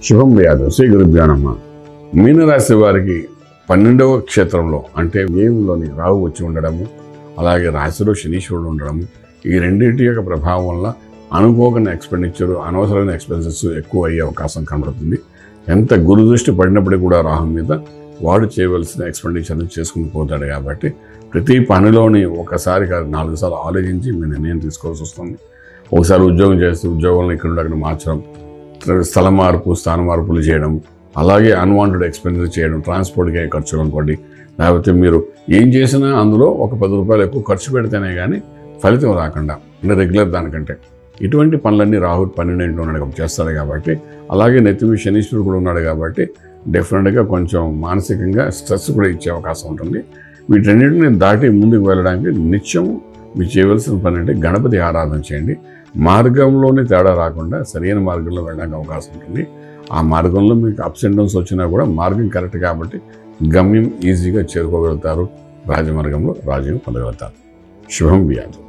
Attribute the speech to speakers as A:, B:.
A: శుభం వ్యాధం శ్రీ గురుభ్యో నమః. మీనరాశి వారికి 12వ క్షేత్రంలో అంటే వ్యయంలోని రాహు వచ్చి ఉండడము, అలాగే రాశిలో శనీశ్వరుడు ఉండడము, ఈ రెండింటి యొక్క ప్రభావం వల్ల అనుకోని ఎక్స్పెండిచర్, అనవసరమైన ఎక్స్పెన్సెస్ ఎక్కువ అయ్యే అవకాశం కనబడుతుంది. ఎంత గురు దృష్టి పడినప్పటికీ కూడా రాహు మీద వాడు చేయవలసిన ఎక్స్పెండిచర్ని చేసుకుని పోతాడు. కాబట్టి ప్రతి పనిలోని ఒకసారి కాదు 4 సార్లు ఆలోచించి మీ నిర్ణయం తీసుకోవాల్సి వస్తుంది. ఒకసారి ఉద్యోగం చేస్తూ ఉద్యోగంలో ఇక్కడ అక్కడ మార్చడం, స్థల మార్పు, స్థాన మార్పులు చేయడం, అలాగే అన్వాంటెడ్ ఎక్స్పెన్సెస్ చేయడం, ట్రాన్స్పోర్ట్కి ఖర్చులు అనుకోండి, లేకపోతే మీరు ఏం చేసినా అందులో ఒక 10 రూపాయలు ఎక్కువ ఖర్చు పెడితేనే కానీ ఫలితం రాకుండా అంటే రెగ్యులర్ దానికంటే ఇటువంటి పనులన్నీ రాహు 12 ఉన్నాడు చేస్తాడు. కాబట్టి అలాగే నెత్తిమి శనీశ్వరుడు కూడా ఉన్నాడు. కాబట్టి డెఫినెట్గా కొంచెం మానసికంగా స్ట్రెస్ కూడా ఇచ్చే అవకాశం ఉంటుంది. వీటన్నిటిని దాటి ముందుకు వెళ్ళడానికి నిత్యం మీరు చేయవలసిన పని అంటే గణపతి ఆరాధన చేయండి. మార్గంలోనే తేడా రాకుండా సరైన మార్గంలో వెళ్ళడానికి అవకాశం ఉంటుంది. ఆ మార్గంలో మీకు అప్స్ అండ్ డౌన్స్ వచ్చినా కూడా మార్గం కరెక్ట్ కాబట్టి గమ్యం ఈజీగా చేరుకోగలుగుతారు. రాజమార్గంలో రాజ్యం పొందగలుగుతారు. శుభం వ్యాధం.